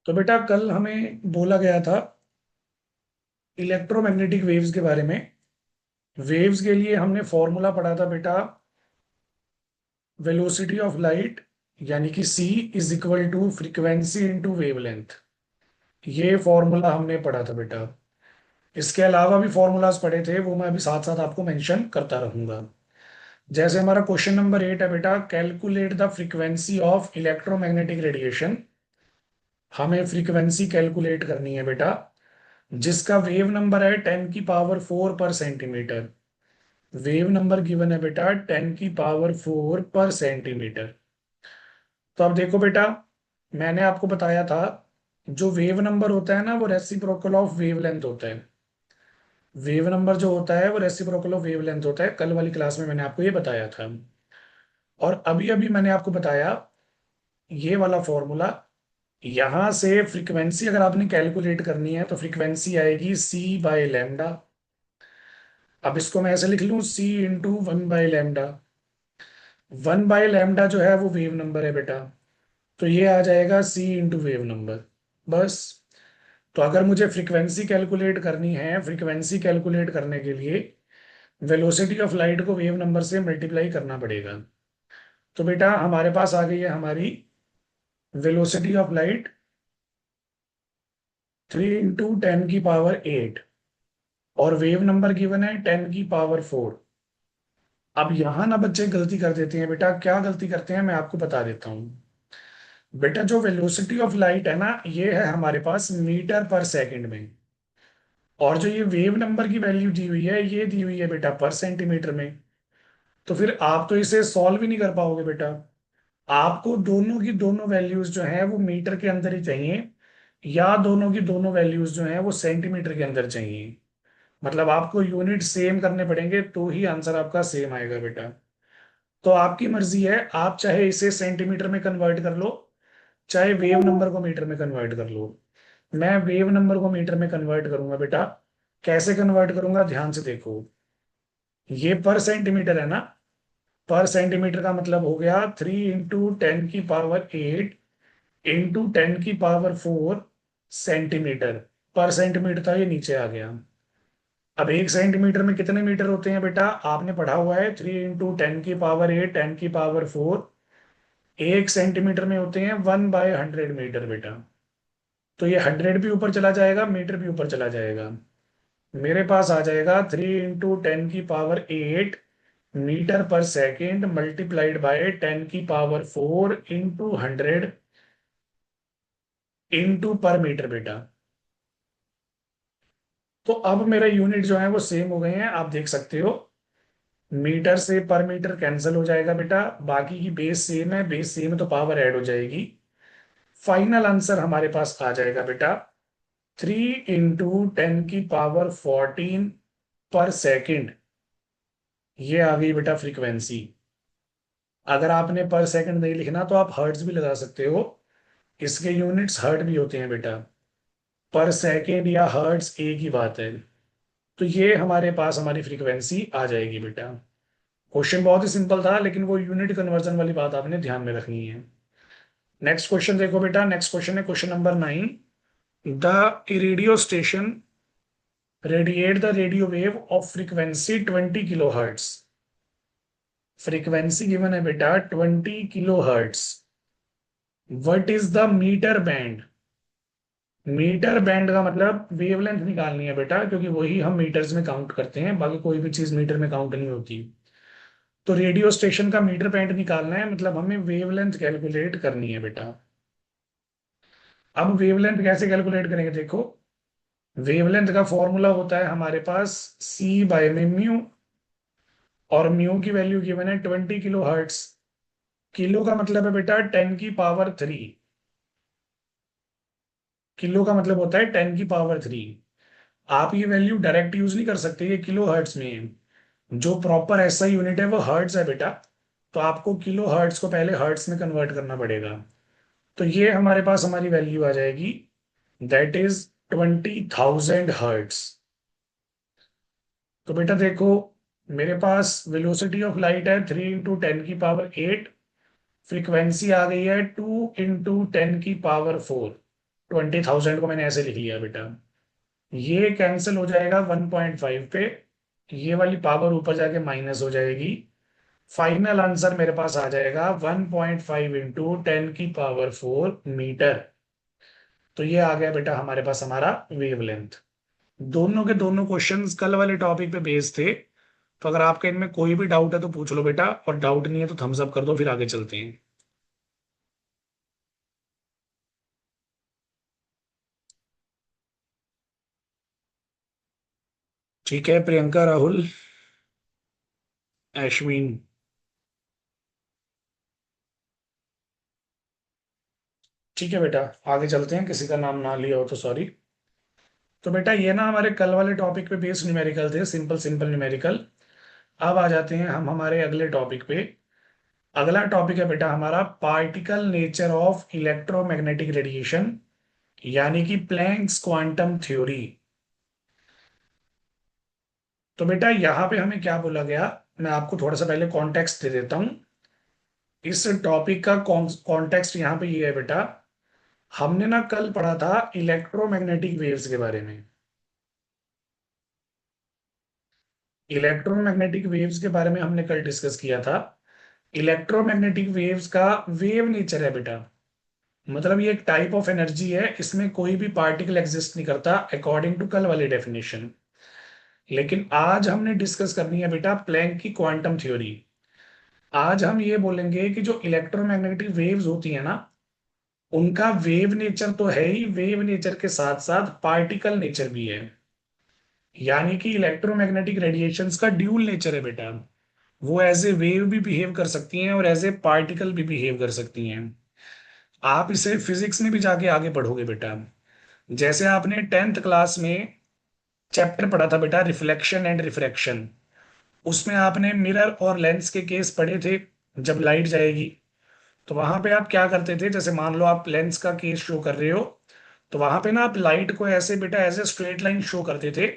तो बेटा कल हमें बोला गया था इलेक्ट्रोमैग्नेटिक वेव्स के बारे में। वेव्स के लिए हमने फॉर्मूला पढ़ा था बेटा, वेलोसिटी ऑफ लाइट यानी कि c is equal to frequency into wavelength. ये फॉर्मूला हमने पढ़ा था बेटा। इसके अलावा भी फॉर्मूलाज पढ़े थे, वो मैं अभी साथ साथ आपको मेंशन करता रहूंगा। जैसे हमारा क्वेश्चन नंबर 8 है बेटा, calculate the frequency of electromagnetic radiation. हमें फ्रीक्वेंसी कैलकुलेट करनी है बेटा, जिसका वेव नंबर है 10⁴ पर सेंटीमीटर। वेव नंबर गिवन है बेटा 10⁴ पर सेंटीमीटर। तो अब देखो बेटा, मैंने आपको बताया था जो वेव नंबर होता है ना, वो रेसिप्रोकल ऑफ वेवलेंथ होता है। वेव नंबर जो होता है वो रेसिप्रोकल ऑफ वेवलेंथ होता है। कल वाली क्लास में मैंने आपको ये बताया था। और अभी अभी मैंने आपको बताया ये वाला फॉर्मूला। यहां से फ्रीक्वेंसी अगर आपने कैलकुलेट करनी है तो फ्रीक्वेंसी आएगी c/λ। अब इसको मैं ऐसे लिख लूं, c × 1/λ। 1/λ जो है वो वेव नंबर है बेटा, तो ये आ जाएगा c × वेव नंबर। बस। तो अगर मुझे फ्रीक्वेंसी कैलकुलेट करनी है, फ्रीक्वेंसी कैलकुलेट करने के लिए वेलोसिटी ऑफ लाइट को वेव नंबर से मल्टीप्लाई करना पड़ेगा। तो बेटा हमारे पास आ गई है हमारी वेलोसिटी ऑफ लाइट 3 × 10⁸ और वेव नंबर गिवन है 10⁴। अब यहां ना बच्चे गलती कर देते हैं बेटा। क्या गलती करते हैं मैं आपको बता देता हूं। बेटा जो वेलोसिटी ऑफ लाइट है ना, ये है हमारे पास मीटर पर सेकंड में। और जो ये वेव नंबर की वैल्यू दी हुई है, ये दी हुई है बेटा पर सेंटीमीटर में। तो फिर आप तो इसे सॉल्व ही नहीं कर पाओगे बेटा। आपको दोनों की दोनों वैल्यूज जो है वो मीटर के अंदर ही चाहिए, या दोनों की दोनों वैल्यूज जो है वो सेंटीमीटर के अंदर चाहिए। मतलब आपको यूनिट सेम करने पड़ेंगे तो ही आंसर आपका सेम आएगा बेटा। तो आपकी मर्जी है, आप चाहे इसे सेंटीमीटर में कन्वर्ट कर लो, चाहे वेव नंबर को मीटर में कन्वर्ट कर लो। मैं वेव नंबर को मीटर में कन्वर्ट करूंगा बेटा। कैसे कन्वर्ट करूंगा ध्यान से देखो। ये पर सेंटीमीटर है ना, पर सेंटीमीटर का मतलब हो गया 3 × 10⁸ × 10⁴ सेंटीमीटर। पर सेंटीमीटर था, ये नीचे आ गया। अब 1 सेंटीमीटर में कितने मीटर होते हैं बेटा, आपने पढ़ा हुआ है 3 × 10⁸ 10⁴। 1 सेंटीमीटर में होते हैं 1/100 मीटर बेटा। तो ये 100 भी ऊपर चला जाएगा, मीटर भी ऊपर चला जाएगा। मेरे पास आ जाएगा 3 × 10⁸ मीटर पर second multiplied by 10⁴ into 100 into पर मीटर बेटा। तो अब मेरा यूनिट जो है वो सेम हो गए हैं, आप देख सकते हो। मीटर से पर मीटर कैंसिल हो जाएगा बेटा, बाकी की बेस सेम है, बेस सेम है तो पावर ऐड हो जाएगी। फाइनल आंसर हमारे पास आ जाएगा बेटा 3 × 10⁻14 पर सेकेंड। ये आ गई बेटा फ्रीक्वेंसी। अगर आपने पर सेकंड नहीं लिखना तो आप हर्ट्ज भी लगा सकते हो। इसके यूनिट्स हर्ट भी होते हैं बेटा। पर सेकेंड या हर्ट्ज एक ही बात है। तो ये हमारे पास हमारी फ्रीक्वेंसी आ जाएगी बेटा। क्वेश्चन बहुत ही सिंपल था, लेकिन वो यूनिट कन्वर्जन वाली बात आपने ध्यान में रखनी है। नेक्स्ट क्वेश्चन देखो बेटा, नेक्स्ट क्वेश्चन है question number 9। The radio station radiate the radio wave of frequency 20 kHz। Frequency given है बेटा 20 kHz। What is the metre band. Metre band का मतलब वेवलेंथ निकालनी है बेटा, क्योंकि वही हम मीटर्स में काउंट करते हैं, बाकी कोई भी चीज मीटर में काउंट नहीं होती। तो रेडियो स्टेशन का मीटर बैंड निकालना है, मतलब हमें वेवलेंथ कैलकुलेट करनी है बेटा। अब वेवलेंथ कैसे कैलकुलेट करेंगे देखो। वेवलेंथ का फॉर्मूला होता है हमारे पास c/म्यू। और म्यू की वैल्यू गिवन है 20 kHz। किलो का मतलब है बेटा 10⁻3। किलो का मतलब होता है 10⁻3। आप ये वैल्यू डायरेक्ट यूज नहीं कर सकते, ये किलो हर्ट्स में है। जो प्रॉपर ऐसा यूनिट है वो हर्ट्स है बेटा। तो आपको किलो हर्ट्स को पहले हर्ट्स में कन्वर्ट करना पड़ेगा। तो ये हमारे पास हमारी वैल्यू आ जाएगी, दैट इज 20,000 हर्ट्स। तो बेटा देखो, मेरे पास वेलोसिटी ऑफ लाइट है 3 × 10⁸। फ्रीक्वेंसी आ गई है 2 × 10⁴। 20,000 को मैंने ऐसे लिख लिया बेटा। ये कैंसिल हो जाएगा 1.5 पे, ये वाली पावर ऊपर जाके माइनस हो जाएगी। फाइनल आंसर मेरे पास आ जाएगा 1.5 इंटू 10 की पावर 4 मीटर। तो ये आ गया बेटा हमारे पास हमारा वेवलेंथ। दोनों के दोनों क्वेश्चंस कल वाले टॉपिक पे बेस्ड थे। तो अगर आपका इनमें कोई भी डाउट है तो पूछ लो बेटा, और डाउट नहीं है तो थम्स अप कर दो, फिर आगे चलते हैं। ठीक है, प्रियंका, राहुल, अश्विन। ठीक है बेटा, आगे चलते हैं, किसी का नाम ना लिया हो तो सॉरी। तो बेटा ये ना हमारे कल वाले टॉपिक पे बेस्ड न्यूमेरिकल थे, सिंपल सिंपल न्यूमेरिकल। अब आ जाते हैं हम हमारे अगले टॉपिक पे। अगला टॉपिक है बेटा हमारा particle nature of electromagnetic radiation, यानी कि प्लैंक्स क्वांटम थ्योरी। तो बेटा यहाँ पे हमें क्या बोला गया, मैं आपको थोड़ा सा पहले कॉन्टेक्स्ट दे देता हूँ। इस टॉपिक का कॉन्टेक्स्ट यहाँ पे ये है बेटा। हमने ना कल पढ़ा था इलेक्ट्रोमैग्नेटिक वेव्स के बारे में। इलेक्ट्रोमैग्नेटिक वेव्स के बारे में हमने कल डिस्कस किया था। इलेक्ट्रोमैग्नेटिक वेव्स का वेव नेचर है बेटा, मतलब ये एक टाइप ऑफ एनर्जी है, इसमें कोई भी पार्टिकल एग्जिस्ट नहीं करता अकॉर्डिंग टू कल वाली डेफिनेशन। लेकिन आज हमने डिस्कस करनी है बेटा प्लैंक की क्वांटम थ्योरी। आज हम ये बोलेंगे कि जो इलेक्ट्रोमैग्नेटिक वेव्स होती है ना, उनका वेव नेचर तो है ही, वेव नेचर के साथ साथ पार्टिकल नेचर भी है। यानी कि इलेक्ट्रोमैग्नेटिक रेडिएशंस का ड्यूल नेचर है बेटा। वो एज ए वेव भी बिहेव कर सकती हैं और एज ए पार्टिकल भी बिहेव कर सकती हैं। आप इसे फिजिक्स में भी जाके आगे पढ़ोगे बेटा। जैसे आपने 10th क्लास में चैप्टर पढ़ा था बेटा रिफ्लेक्शन एंड रिफ्रैक्शन, उसमें आपने मिरर और लेंस के केस पढ़े थे। जब लाइट जाएगी तो वहां पे आप क्या करते थे, जैसे मान लो आप लेंस का केस शो कर रहे हो, तो वहां पे ना आप लाइट को ऐसे बेटा as a straight line show करते थे।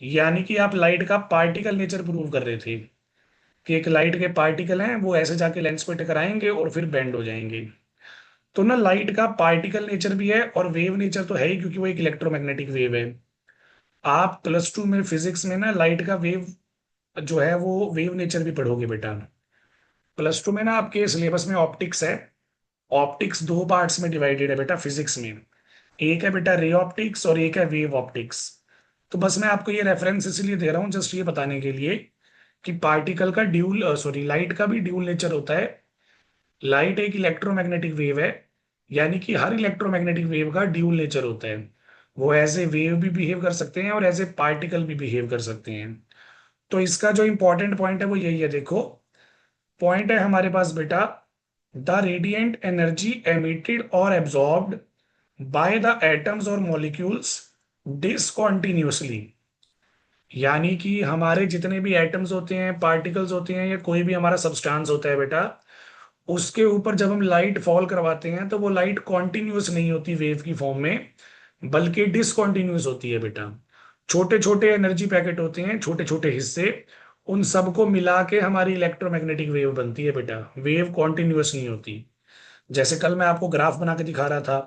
यानी कि आप लाइट का पार्टिकल नेचर प्रूव कर रहे थे कि एक लाइट के पार्टिकल हैं, वो ऐसे जाके लेंस पे टकराएंगे और फिर बेंड हो जाएंगे। तो ना लाइट का पार्टिकल नेचर भी है और वेव नेचर तो है ही, क्योंकि वो एक इलेक्ट्रोमैग्नेटिक वेव है। आप +2 में फिजिक्स में ना लाइट का वेव जो है वो वेव नेचर भी पढ़ोगे बेटा। +2 में ना आपके सिलेबस में ऑप्टिक्स है। ऑप्टिक्स दो पार्ट्स में डिवाइडेड है बेटा फिजिक्स में। एक है बेटा रे ऑप्टिक्स और एक है वेव ऑप्टिक्स। तो बस मैं आपको ये रेफरेंस इसलिए दे रहा हूँ जस्ट ये बताने के लिए कि पार्टिकल का ड्यूल सॉरी लाइट का भी ड्यूल नेचर होता है। लाइट एक इलेक्ट्रोमैग्नेटिक वेव है, यानी कि हर इलेक्ट्रोमैग्नेटिक वेव का ड्यूल नेचर होता है। वो एज ए वेव भी बिहेव कर सकते हैं और एज ए पार्टिकल भी बिहेव कर सकते हैं। तो इसका जो इंपॉर्टेंट पॉइंट है वो यही है, देखो पॉइंट है हमारे पास बेटा, द रेडिएंट एनर्जी एमिटेड और एब्जॉर्ब्ड बाय द एटम्स और मॉलिक्यूल्स डिसकॉन्टिन्यूसली। यानी कि हमारे जितने भी एटम्स होते हैं, पार्टिकल्स होते हैं, या कोई भी हमारा सब्सटेंस होता है बेटा, उसके ऊपर जब हम लाइट फॉल करवाते हैं तो वो लाइट कॉन्टिन्यूस नहीं होती वेव की फॉर्म में, बल्कि डिसकॉन्टिन्यूस होती है बेटा। छोटे छोटे एनर्जी पैकेट होते हैं, छोटे छोटे हिस्से, उन सबको मिला के हमारी इलेक्ट्रोमैग्नेटिक वेव बनती है बेटा। वेव कॉन्टिन्यूस नहीं होती। जैसे कल मैं आपको ग्राफ बना के दिखा रहा था,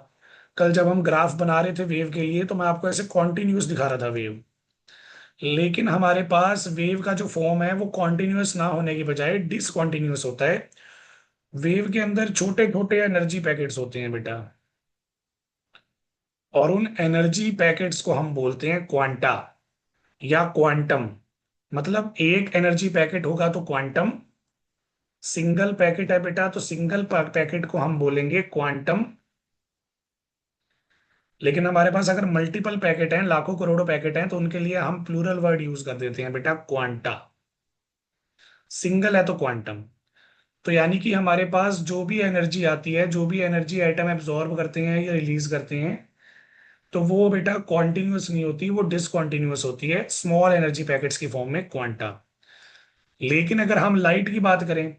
कल जब हम ग्राफ बना रहे थे वेव के लिए तो मैं आपको ऐसे कॉन्टिन्यूस दिखा रहा था वेव। लेकिन हमारे पास वेव का जो फॉर्म है वो कॉन्टिन्यूस ना होने की बजाय डिसकॉन्टिन्यूस होता है। वेव के अंदर छोटे छोटे एनर्जी पैकेट्स होते हैं बेटा, और उन एनर्जी पैकेट्स को हम बोलते हैं क्वांटा या क्वांटम। मतलब एक एनर्जी पैकेट होगा तो क्वांटम, सिंगल पैकेट है बेटा तो सिंगल पैकेट को हम बोलेंगे क्वांटम। लेकिन हमारे पास अगर मल्टीपल पैकेट हैं, लाखों करोड़ों पैकेट हैं, तो उनके लिए हम प्लूरल वर्ड यूज कर देते हैं बेटा क्वांटा। सिंगल है तो क्वांटम। तो यानी कि हमारे पास जो भी एनर्जी आती है, जो भी एनर्जी एटम एब्जॉर्ब करते हैं या रिलीज करते हैं, तो वो बेटा कॉन्टिन्यूस नहीं होती, वो डिसकॉन्टिन्यूस होती है स्मॉल एनर्जी पैकेट्स की फॉर्म में क्वांटा। लेकिन अगर हम लाइट की बात करें,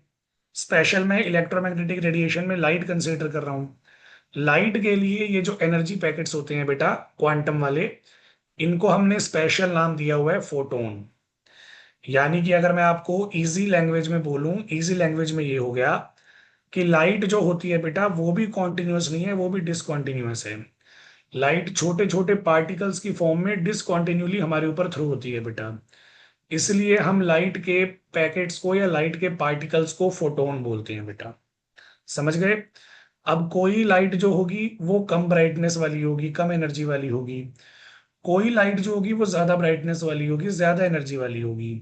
स्पेशल मैं इलेक्ट्रोमैग्नेटिक रेडिएशन में लाइट कंसीडर कर रहा हूँ, लाइट के लिए ये जो एनर्जी पैकेट्स होते हैं बेटा क्वांटम वाले, इनको हमने स्पेशल नाम दिया हुआ है फोटोन। यानी कि अगर मैं आपको इजी लैंग्वेज में बोलूं, इजी लैंग्वेज में ये हो गया कि लाइट जो होती है बेटा वो भी कॉन्टिन्यूस नहीं है, वो भी डिसकॉन्टिन्यूस है। लाइट छोटे छोटे पार्टिकल्स की फॉर्म में डिसकंटिन्यूअली हमारे ऊपर थ्रू होती है बेटा। इसलिए हम लाइट के पैकेट्स को या लाइट के पार्टिकल्स को फोटोन बोलते हैं बेटा। समझ गए? अब कोई लाइट जो होगी वो कम ब्राइटनेस वाली होगी, कम एनर्जी वाली होगी। कोई लाइट जो होगी वो ज्यादा ब्राइटनेस वाली होगी, ज्यादा एनर्जी वाली होगी।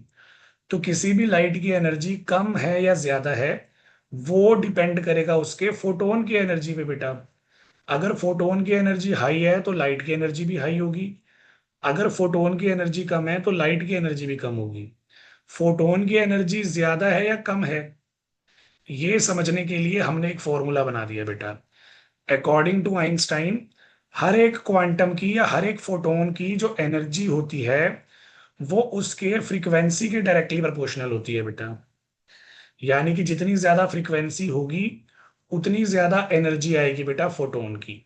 तो किसी भी लाइट की एनर्जी कम है या ज्यादा है, वो डिपेंड करेगा उसके फोटोन की एनर्जी पे बेटा। अगर फोटोन की एनर्जी हाई है तो लाइट की एनर्जी भी हाई होगी। अगर फोटोन की एनर्जी कम है तो लाइट की एनर्जी भी कम होगी। फोटोन की एनर्जी ज्यादा है या कम है, ये समझने के लिए हमने एक फॉर्मूला बना दिया बेटा। अकॉर्डिंग टू आइंस्टाइन, हर एक क्वांटम की या हर एक फोटोन की जो एनर्जी होती है वो उसके फ्रीक्वेंसी के डायरेक्टली प्रोपोर्शनल होती है बेटा। यानी कि जितनी ज्यादा फ्रीक्वेंसी होगी उतनी ज्यादा एनर्जी आएगी बेटा फोटोन की।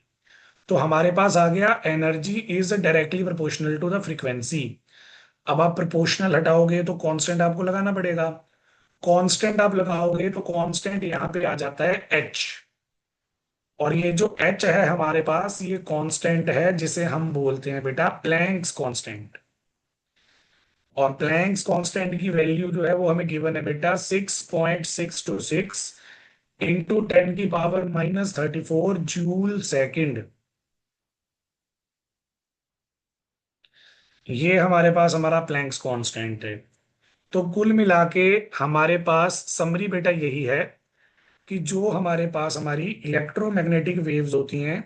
तो हमारे पास आ गया energy is directly proportional to the frequency. अब आप प्रोपोर्शनल हटाओगे तो कांस्टेंट आपको लगाना पड़ेगा। कांस्टेंट आप लगाओगे तो कांस्टेंट यहाँ पे आ जाता है एच। और ये जो एच है हमारे पास, ये कांस्टेंट है जिसे हम बोलते हैं बेटा प्लैंक्स कांस्टेंट। और प्लैंक्स कांस्टेंट की वैल्यू जो है वो हमें गिवन है बेटा 6.626 इंटू 10 की पावर -34 जूल सेकंड। ये हमारे पास हमारा प्लैंक्स कांस्टेंट है। तो कुल मिला के हमारे पास समरी बेटा यही है कि जो हमारे पास हमारी इलेक्ट्रोमैग्नेटिक वेव्स होती हैं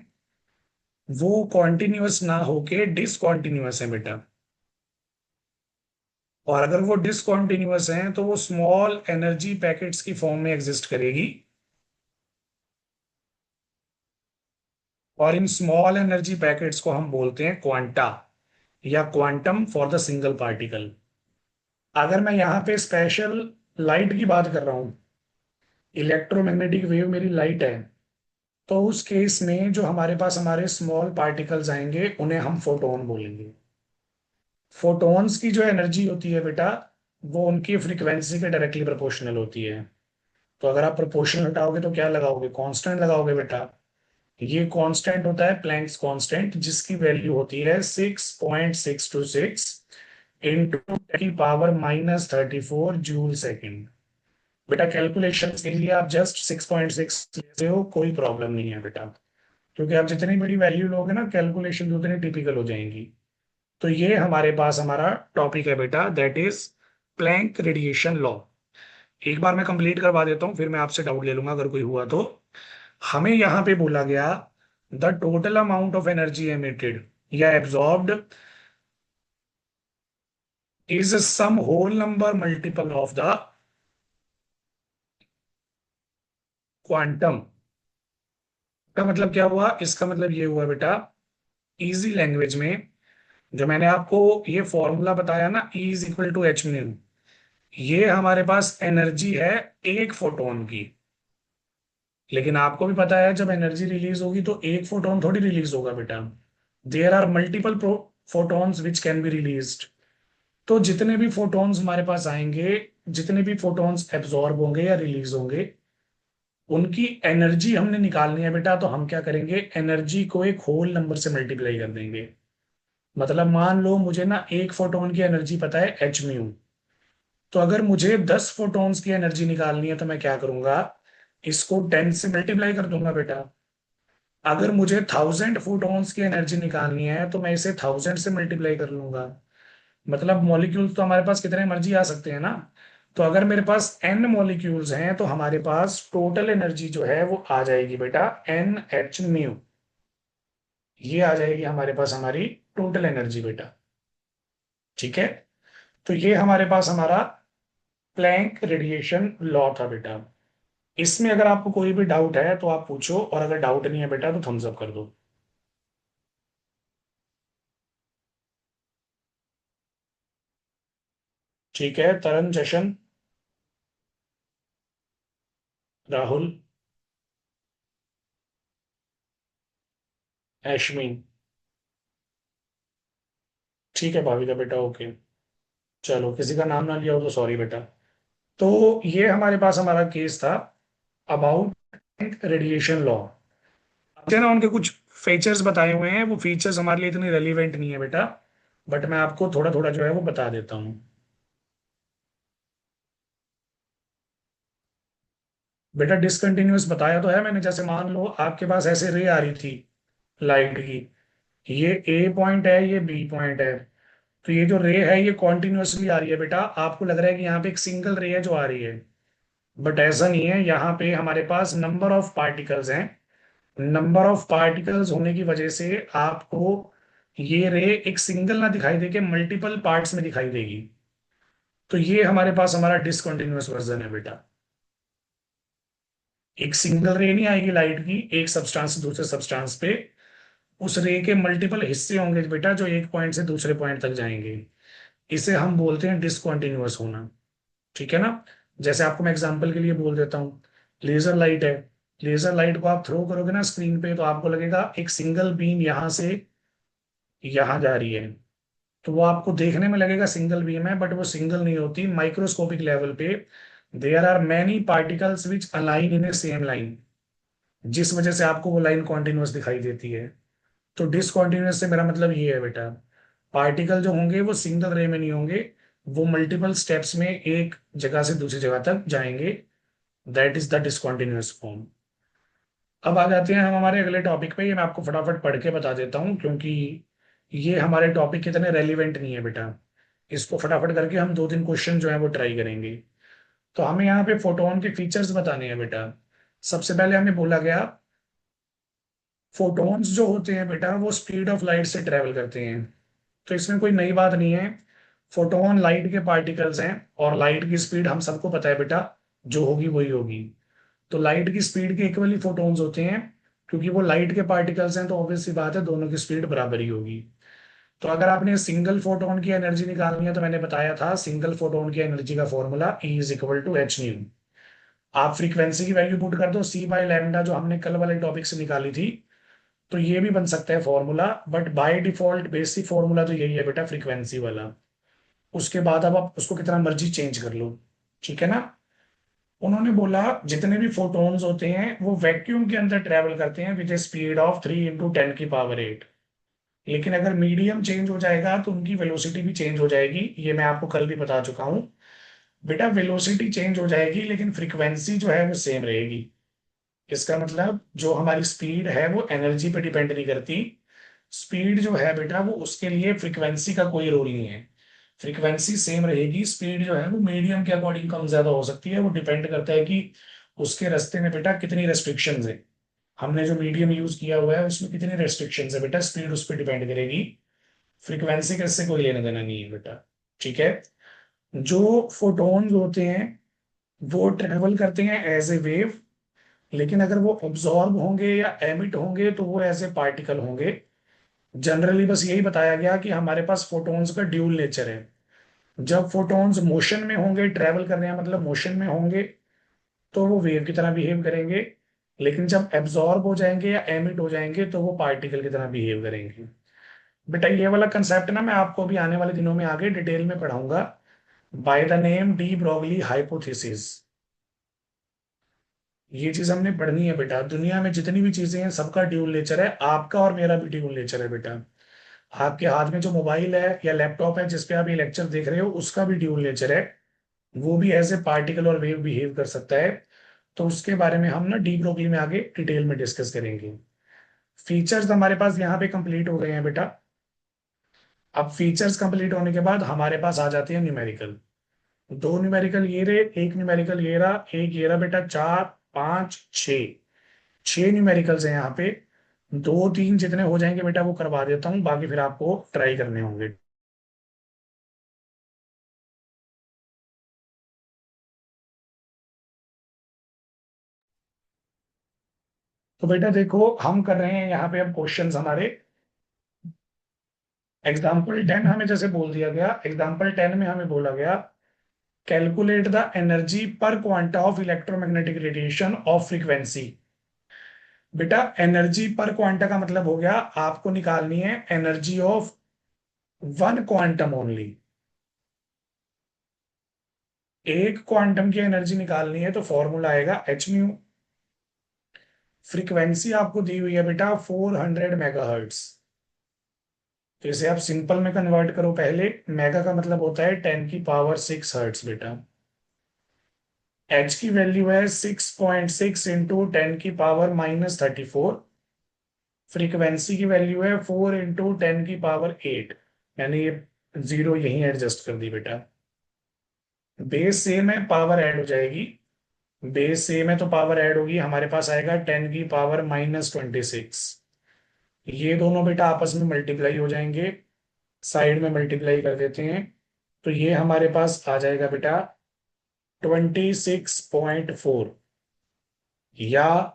वो कॉन्टिन्यूअस ना होके डिसकॉन्टिन्यूअस है बेटा। और अगर वो डिसकॉन्टिन्यूअस हैं तो वो स्मॉल एनर्जी पैकेट्स की फॉर्म में एग्जिस्ट करेगी। और इन स्मॉल एनर्जी पैकेट्स को हम बोलते हैं क्वांटा या quantum for the single particle. अगर मैं यहाँ पे स्पेशल लाइट की बात कर रहा हूँ, इलेक्ट्रोमैग्नेटिक वेव मेरी लाइट है, तो उस केस में जो हमारे पास हमारे स्मॉल पार्टिकल्स आएंगे उन्हें हम फोटोन बोलेंगे। फोटॉन्स की जो एनर्जी होती है बेटा वो उनकी फ्रीक्वेंसी के डायरेक्टली प्रोपोर्शनल होती है। तो अगर आप प्रोपोर्शनल हटाओगे तो क्या लगाओगे? कांस्टेंट लगाओगे बेटा। ये कांस्टेंट होता है प्लैंक्स कांस्टेंट, जिसकी वैल्यू होती है 6.626 इंटू की पावर -34 जूल सेकेंड। बेटा कैलकुलेशन के लिए आप जस्ट 6.6 लेते हो, कोई प्रॉब्लम नहीं है बेटा। क्योंकि आप जितनी बड़ी वैल्यू लोगे ना कैलकुलेशन उतनी टिपिकल हो जाएंगी। तो ये हमारे पास हमारा टॉपिक है बेटा, that is Planck radiation law. एक बार मैं कंप्लीट करवा देता हूँ, फिर मैं आपसे डाउट ले लूंगा अगर कोई हुआ तो। हमें यहाँ पे बोला गया the total amount of energy emitted या absorbed is some whole number multiple of the quantum. का मतलब क्या हुआ? इसका मतलब ये हुआ बेटा, इजी लैंग्वेज में, जो मैंने आपको ये फॉर्मूला बताया ना, E is equal to H mu, ये हमारे पास एनर्जी है एक फोटोन की। लेकिन आपको भी पता है जब एनर्जी रिलीज होगी तो एक फोटोन थोड़ी रिलीज होगा बेटा। There are multiple photons which can be released. तो जितने भी फोटॉन्स हमारे पास आएंगे, जितने भी फोटॉन्स एब्जॉर्ब होंगे या रिलीज होंगे, उनकी एनर्जी हमने निकालनी है बेटा। तो हम क्या करेंगे? एनर्जी को एक होल नंबर से मल्टीप्लाई कर देंगे। मतलब मान लो मुझे ना एक फोटोन की एनर्जी पता है एच म्यू, तो अगर मुझे 10 फोटॉन्स की एनर्जी निकालनी है तो मैं क्या करूंगा? इसको 10 से मल्टीप्लाई कर दूंगा बेटा। अगर मुझे 1000 फोटॉन्स की एनर्जी निकालनी है तो मैं इसे 1000 से मल्टीप्लाई कर लूंगा। मतलब मॉलिक्यूल्स तो हमारे पास कितने मर्जी आ सकते हैं ना। तो अगर मेरे पास n मॉलिक्यूल्स हैं तो हमारे पास टोटल एनर्जी जो है वो आ जाएगी बेटा एन एच म्यू। ये आ जाएगी हमारे पास हमारी टोटल एनर्जी बेटा। ठीक है? तो ये हमारे पास हमारा प्लैंक रेडिएशन लॉ था बेटा। इसमें अगर आपको कोई भी डाउट है तो आप पूछो, और अगर डाउट नहीं है बेटा तो थम्स अप कर दो। ठीक है, तरन, जशन, राहुल, एशमीन। ठीक है भाभी का बेटा, ओके। चलो, किसी का नाम ना लिया हो तो सॉरी बेटा। तो ये हमारे पास हमारा केस था अबाउट रेडिएशन लॉ। ना उनके कुछ फीचर्स बताए हुए हैं, वो फीचर्स हमारे लिए इतने रेलिवेंट नहीं है बेटा, बट मैं आपको थोड़ा थोड़ा जो है वो बता देता हूँ। बेटा डिसकंटिन्यूअस बताया तो है मैंने, जैसे मान लो आपके पास ऐसे रे आ रही थी लाइट की, ये ए पॉइंट है, ये बी पॉइंट है, तो ये जो रे है ये कॉन्टिन्यूअसली आ रही है बेटा। आपको लग रहा है कि यहाँ पे एक सिंगल रे है जो आ रही है, बट ऐसा नहीं है। यहाँ पे हमारे पास नंबर ऑफ पार्टिकल्स हैं। नंबर ऑफ पार्टिकल्स होने की वजह से आपको ये रे एक सिंगल ना दिखाई देके मल्टीपल पार्ट्स में दिखाई देगी। तो ये हमारे पास हमारा डिसकंटिन्यूअस वर्जन है बेटा। एक सिंगल रे नहीं आएगी लाइट की एक सब्सटेंस से दूसरे सब्सटेंस पे, उस रे के मल्टीपल हिस्से होंगे बेटा जो एक पॉइंट से दूसरे पॉइंट तक जाएंगे। इसे हम बोलते हैं डिसकंटिन्यूअस होना। ठीक है ना। जैसे आपको मैं एग्जांपल के लिए बोल देता हूँ, लेजर लाइट है। लेजर लाइट को आप थ्रो करोगे ना स्क्रीन पे, तो आपको लगेगा एक सिंगल बीम यहां से यहां जा रही है, तो वो आपको देखने में लगेगा सिंगल बीम है, बट वो सिंगल नहीं होती। माइक्रोस्कोपिक लेवल पे there are many particles which align in a same line, जिस वजह से आपको वो लाइन कॉन्टिन्यूअस दिखाई देती है। तो डिसकॉन्टिन्यूअस से मेरा मतलब ये है बेटा, पार्टिकल जो होंगे वो सिंगल रे में नहीं होंगे, वो मल्टीपल स्टेप्स में एक जगह से दूसरी जगह तक जाएंगे। That is the discontinuous form. अब आ जाते हैं हम हमारे अगले टॉपिक पे। ये मैं आपको फटाफट पढ़ के बता देता हूँ, क्योंकि ये हमारे टॉपिक के इतने रेलिवेंट नहीं है बेटा। इसको फटाफट करके हम दो तीन क्वेश्चन जो है वो ट्राई करेंगे। तो हमें यहाँ पे फोटोन के फीचर्स बताने हैं बेटा। सबसे पहले हमें बोला गया, फोटॉन्स जो होते हैं बेटा वो स्पीड ऑफ लाइट से ट्रेवल करते हैं। तो इसमें कोई नई बात नहीं है। फोटोन लाइट के पार्टिकल्स हैं, और लाइट की स्पीड हम सबको पता है बेटा, जो होगी वही होगी। तो लाइट की स्पीड के इक्वली फोटॉन्स होते हैं, क्योंकि वो लाइट के पार्टिकल्स हैं, तो ऑब्वियस सी बात है दोनों की स्पीड बराबर ही होगी। तो अगर आपने सिंगल फोटोन की एनर्जी निकालनी है, तो मैंने बताया था सिंगल फोटोन की एनर्जी का formula E is equal to H nu. आप फ्रीक्वेंसी की वैल्यू पुट कर दो सी बाय लैम्डा, जो हमने कल वाले टॉपिक से निकाली थी, तो ये भी बन सकता है formula, but by default basic formula तो यही है बेटा, फ्रीक्वेंसी वाला। उसके बाद अब आप उसको कितना मर्जी चेंज कर लो। ठीक है ना। उन्होंने बोला जितने भी फोटॉन्स होते हैं वो वैक्यूम के अंदर ट्रेवल करते हैं विद स्पीड ऑफ 3 × 10⁸ लेकिन अगर मीडियम चेंज हो जाएगा तो उनकी वेलोसिटी भी चेंज हो जाएगी। ये मैं आपको कल भी बता चुका हूँ बेटा। वेलोसिटी चेंज हो जाएगी लेकिन फ्रीक्वेंसी जो है वो सेम रहेगी। इसका मतलब जो हमारी स्पीड है वो एनर्जी पे डिपेंड नहीं करती। स्पीड जो है बेटा वो उसके लिए फ्रीक्वेंसी का कोई रोल नहीं है। फ्रीक्वेंसी सेम रहेगी, स्पीड जो है वो मीडियम के अकॉर्डिंग कम ज्यादा हो सकती है। वो डिपेंड करता है कि उसके रास्ते में बेटा कितनी रेस्ट्रिक्शंस है। हमने जो मीडियम यूज किया हुआ है उसमें कितनी रेस्ट्रिक्शंस है बेटा, स्पीड उस पर डिपेंड करेगी। फ्रीक्वेंसी का इससे कोई लेना देना नहीं है बेटा। ठीक है। जो फोटॉन्स होते हैं वो ट्रेवल करते हैं एज ए वेव, लेकिन अगर वो ऑब्जॉर्ब होंगे या एमिट होंगे तो वो एज ए पार्टिकल होंगे। जनरली बस यही बताया गया कि हमारे पास फोटॉन्स का ड्यूल नेचर है। जब फोटॉन्स मोशन में होंगे, ट्रेवल कर रहे हैं मतलब मोशन में होंगे, तो वो वेव की तरह बिहेव करेंगे। लेकिन जब एब्जॉर्ब हो जाएंगे या एमिट हो जाएंगे तो वो पार्टिकल की तरह बिहेव करेंगे। बेटा ये वाला कंसेप्ट ना मैं आपको अभी आने वाले दिनों में आगे डिटेल में पढ़ाऊंगा, by the name de Broglie hypothesis. ये चीज हमने पढ़नी है बेटा। दुनिया में जितनी भी चीजें हैं सबका ड्यूल नेचर है, आपका और मेरा भी ड्यूल नेचर है बेटा। आपके हाथ में जो मोबाइल है या लैपटॉप है जिसपे आप ये लेक्चर देख रहे हो, उसका भी ड्यूल नेचर है। वो भी एज ए पार्टिकल और वेव बिहेव कर सकता है। तो उसके बारे में हम ना डी ब्रोगली में आगे डिटेल में डिस्कस करेंगे। फीचर्स हमारे पास यहाँ पे कंप्लीट हो गए हैं बेटा। अब फीचर्स कंप्लीट होने के बाद हमारे पास आ जाते हैं न्यूमेरिकल। दो न्यूमेरिकल ये रहे, एक न्यूमेरिकल ये रहा, एक ये रहा बेटा। चार, पांच, छः, छह न्यूमेरिकल्स हैं यहाँ पे। दो तीन जितने हो जाएंगे बेटा वो करवा देता हूँ, बाकी फिर आपको ट्राई करने होंगे। तो बेटा देखो हम कर रहे हैं यहाँ पे अब क्वेश्चंस हमारे। एग्जाम्पल 10 हमें जैसे बोल दिया गया, एग्जाम्पल 10 में हमें बोला गया calculate the energy per quanta of electromagnetic radiation of frequency. बेटा एनर्जी पर क्वांटा का मतलब हो गया आपको निकालनी है energy of one quantum only. एक क्वांटम की एनर्जी निकालनी है तो फॉर्मूला आएगा एच म्यू। फ्रीक्वेंसी आपको दी हुई है बेटा 400 मेगाहर्ट्ज। तो इसे आप सिंपल में कन्वर्ट करो पहले। मेगा का मतलब होता है 10 की पावर 6 हर्ट्ज बेटा। एच की वैल्यू है 6.6 इंटू 10 की पावर -34। फ्रीक्वेंसी की वैल्यू है 4 इंटू 10 की पावर 8। यानी ये जीरो यहीं एडजस्ट कर दी बेटा। बेस सेम है, पावर ऐड हो जाएगी। बेस सेम है तो पावर ऐड होगी, हमारे पास आएगा 10 की पावर -26। ये दोनों बेटा आपस में मल्टीप्लाई हो जाएंगे। साइड में मल्टीप्लाई कर देते हैं। तो ये हमारे पास आ जाएगा बेटा 26.4, या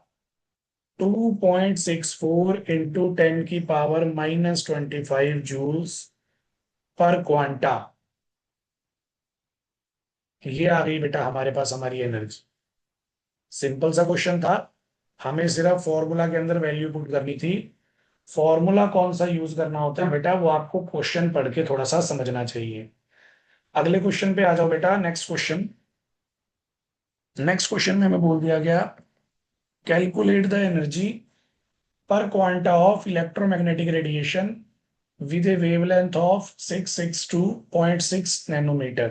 2.64 इंटू 10 की पावर -25 जूल्स पर क्वांटा। ये आ गई बेटा हमारे पास हमारी एनर्जी। सिंपल सा क्वेश्चन था, हमें सिर्फ फॉर्मूला के अंदर वैल्यू पुट करनी थी। फॉर्मूला कौन सा यूज करना होता है बेटा, वो आपको क्वेश्चन पढ़ के थोड़ा सा समझना चाहिए। अगले क्वेश्चन पे आ जाओ बेटा। Next question. नेक्स्ट क्वेश्चन में हमें बोल दिया गया, calculate the energy per quanta of electromagnetic radiation with a wavelength of 662.6 nanometre.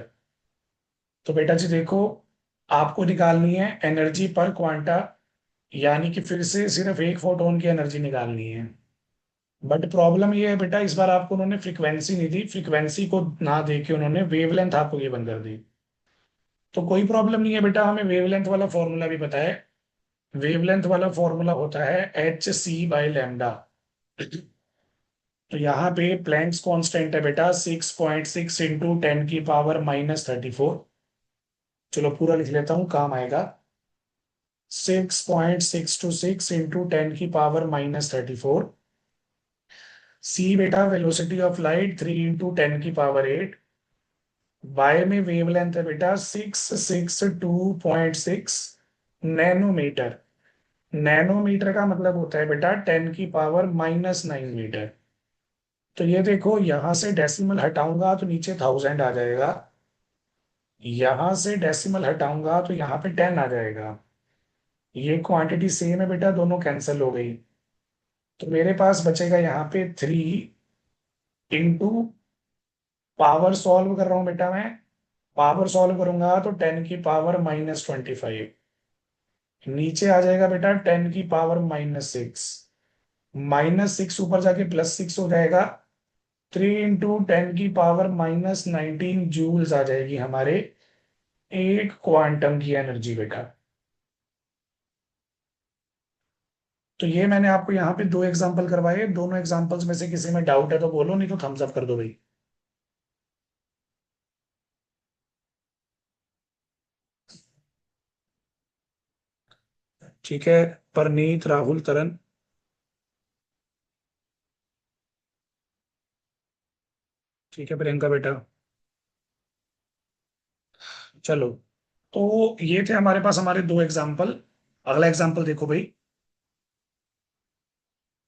तो बेटा जी देखो, आपको निकालनी है एनर्जी पर क्वांटा, यानी कि फिर से सिर्फ एक फोटोन की एनर्जी निकालनी है। बट प्रॉब्लम ये है बेटा, इस बार आपको उन्होंने फ्रीक्वेंसी नहीं दी, फ्रीक्वेंसी को ना दे के उन्होंने वेवलेंथ आपको गिवन कर दी। तो कोई प्रॉब्लम नहीं है बेटा, हमें वेवलेंथ वाला फॉर्मूला भी पता है। वेवलेंथ वाला फॉर्मूला होता है h c/λ। तो यहाँ पे प्लैंक्स कांस्टेंट है बेटा 6.6 इंटू 10 की पावर -34। चलो पूरा लिख लेता हूँ, काम आएगा। 6.626 इंटू 10 की पावर -34। सी बेटा वेलोसिटी ऑफ लाइट 3 इंटू 10 की पावर 8। वाई में वेवलेंथ है बेटा 662.6 नैनोमीटर। नैनोमीटर का मतलब होता है बेटा 10 की पावर -9 मीटर। तो ये देखो, यहां से डेसिमल हटाऊंगा तो नीचे 1000 आ जाएगा। यहां से डेसिमल हटाऊंगा तो यहाँ पे 10 आ जाएगा। ये क्वांटिटी सेम है बेटा, दोनों कैंसिल हो गई। तो मेरे पास बचेगा यहाँ पे 3 इंटू, पावर सॉल्व कर रहा हूं बेटा मैं। पावर सॉल्व करूंगा तो 10 की पावर -25। नीचे आ जाएगा बेटा 10 की पावर -6। -6 ऊपर जाके +6 हो जाएगा। 3 इंटू 10 की पावर-19 जूल्स आ जाएगी हमारे एक क्वांटम की एनर्जी बेटा। तो ये मैंने आपको यहाँ पे दो एग्जांपल करवाए, दोनों एग्जांपल्स में से किसी में डाउट है तो बोलो, नहीं तो थम्स अप कर दो भाई। ठीक है। परनीत, राहुल, तरन। ठीक है प्रियंका बेटा। चलो, तो ये थे हमारे पास हमारे दो एग्जांपल। अगला एग्जांपल देखो भाई।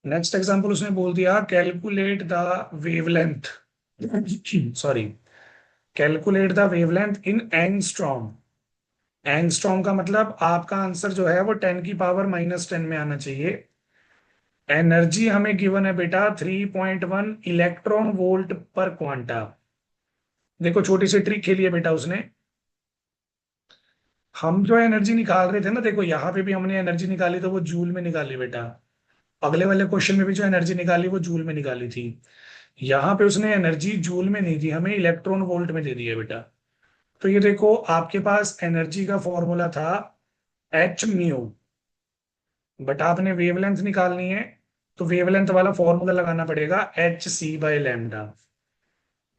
नेक्स्ट एग्जांपल उसने बोल दिया, calculate the wavelength sorry, calculate the wavelength in angstrom. Angstrom का मतलब आपका आंसर जो है वो 10 की पावर-10 में आना चाहिए। एनर्जी हमें गिवन है बेटा 3.1 इलेक्ट्रॉन वोल्ट पर क्वांटा। देखो छोटी सी ट्रिक खेली है बेटा उसने। हम जो एनर्जी निकाल रहे थे ना, देखो यहाँ पे भी हमने एनर्जी निकाली तो वो जूल में निकाली बेटा। अगले वाले क्वेश्चन में भी जो एनर्जी निकाली वो जूल में निकाली थी। यहाँ पे उसने एनर्जी जूल में नहीं दी, हमें इलेक्ट्रॉन वोल्ट में दे दी है बेटा। तो ये देखो, आपके पास एनर्जी का फॉर्मूला था h म्यू, बट आपने वेवलेंथ निकालनी है तो वेवलेंथ वाला फॉर्मूला लगाना पड़ेगा h c/λ।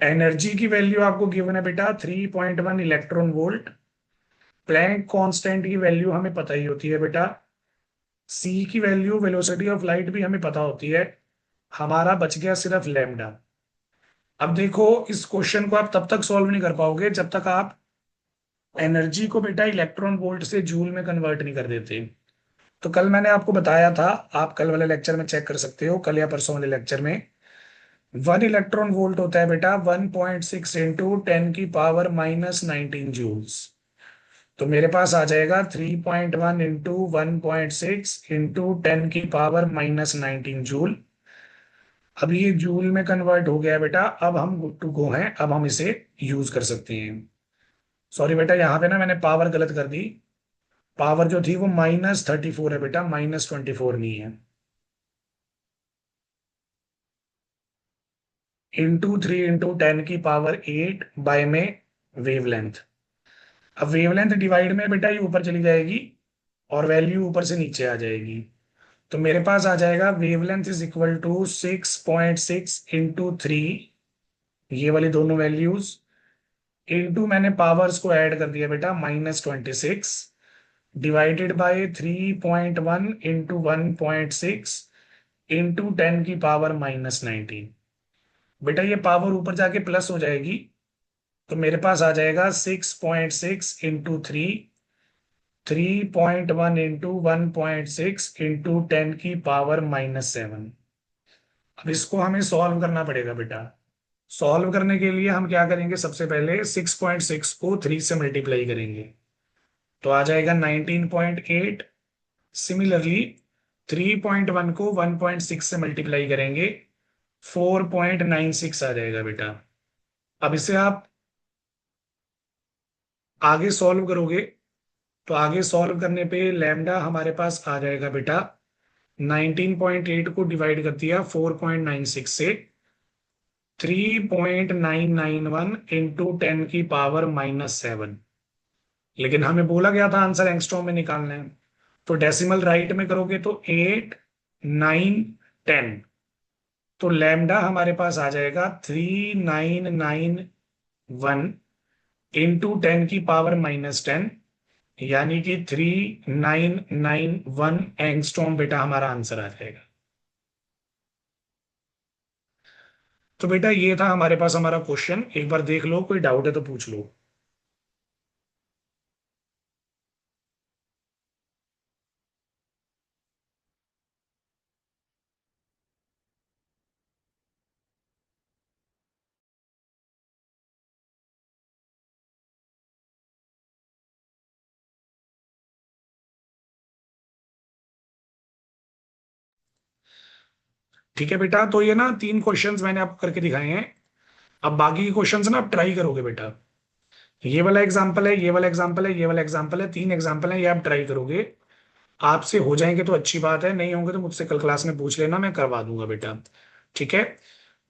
एनर्जी की वैल्यू आपको गिवन है बेटा 3.1 इलेक्ट्रॉन वोल्ट। प्लैंक कांस्टेंट की वैल्यू हमें पता ही होती है बेटा। सी की वैल्यू वेलोसिटी ऑफ लाइट भी हमें पता होती है। हमारा बच गया सिर्फ लैम्डा। अब देखो, इस क्वेश्चन को आप तब तक सॉल्व नहीं कर पाओगे जब तक आप एनर्जी को बेटा इलेक्ट्रॉन वोल्ट से जूल में कन्वर्ट नहीं कर देते। तो कल मैंने आपको बताया था, आप कल वाले लेक्चर में चेक कर सकते हो, कल या परसों वाले लेक्चर में। 1 इलेक्ट्रॉन वोल्ट होता है बेटा 1.6 इंटू 10 की पावर-19 जूल्स। तो मेरे पास आ जाएगा 3.1 इंटू 1.6 इंटू 10 की पावर -19 जूल। अब ये जूल में कन्वर्ट हो गया बेटा, अब हम गुड टू गो हैं, अब हम इसे यूज कर सकते हैं। सॉरी बेटा, यहाँ पे ना मैंने पावर गलत कर दी। पावर जो थी वो -34 है बेटा, -24 नहीं है। इंटू 3 इंटू 10 की पावर 8 बाय में वेवलेंथ। अब वेवलेंथ डिवाइड में बेटा ये ऊपर चली जाएगी और वैल्यू ऊपर से नीचे आ जाएगी। तो मेरे पास आ जाएगा wavelength is equal to 6.6 into 3, ये वाली दोनों वैल्यूज, इंटू मैंने पावर्स को ऐड कर दिया बेटा -26, डिवाइडेड बाय 3.1 इंटू 1.6 इंटू 10 की पावर -19। बेटा ये पावर ऊपर जाके प्लस हो जाएगी, तो मेरे पास आ जाएगा 6.6 इंटू 3, 3.1 इंटू 1.6 इंटू 10 की पावर -7। अब इसको हमें सॉल्व करना पड़ेगा बेटा। सॉल्व करने के लिए हम क्या करेंगे, सबसे पहले 6.6 को 3 से मल्टीप्लाई करेंगे, तो आ जाएगा 19.8। सिमिलरली 3.1 को 1.6 से मल्टीप्लाई करेंगे, 4.96 आ जाएगा बेटा। अब इसे आप आगे सॉल्व करोगे, तो आगे सॉल्व करने पे लैम्डा हमारे पास आ जाएगा बेटा, 19.8 को डिवाइड कर दिया 4.96 से, 3.991 इंटू 10 की पावर -7। लेकिन हमें बोला गया था आंसर एंगस्ट्रॉम में निकालना है, तो डेसिमल राइट में करोगे तो 8, 9, 10, तो लैम्डा हमारे पास आ जाएगा 3991 इंटू 10 की पावर -10, यानी कि 3991 एंगस्ट्रॉम बेटा हमारा आंसर आ जाएगा। तो बेटा ये था हमारे पास हमारा क्वेश्चन, एक बार देख लो, कोई डाउट है तो पूछ लो। ठीक है बेटा, तो ये ना 3 क्वेश्चंस मैंने आपको करके दिखाए हैं। अब बाकी के क्वेश्चंस ना आप ट्राई करोगे बेटा। ये वाला एग्जांपल है, ये वाला एग्जांपल है, ये वाला एग्जांपल है, 3 एग्जांपल है, ये आप ट्राई करोगे। आपसे हो जाएंगे तो अच्छी बात है, नहीं होंगे तो मुझसे कल क्लास में पूछ लेना, मैं करवा दूंगा बेटा। ठीक है,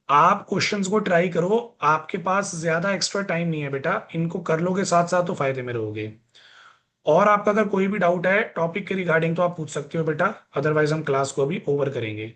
आप क्वेश्चंस को ट्राई करो, आपके पास ज्यादा एक्स्ट्रा टाइम नहीं है बेटा, इनको कर लोगे साथ साथ तो फायदे में रहोगे। और आपका अगर कोई भी डाउट है टॉपिक के रिगार्डिंग तो आप पूछ सकते हो बेटा, अदरवाइज हम क्लास को अभी ओवर करेंगे।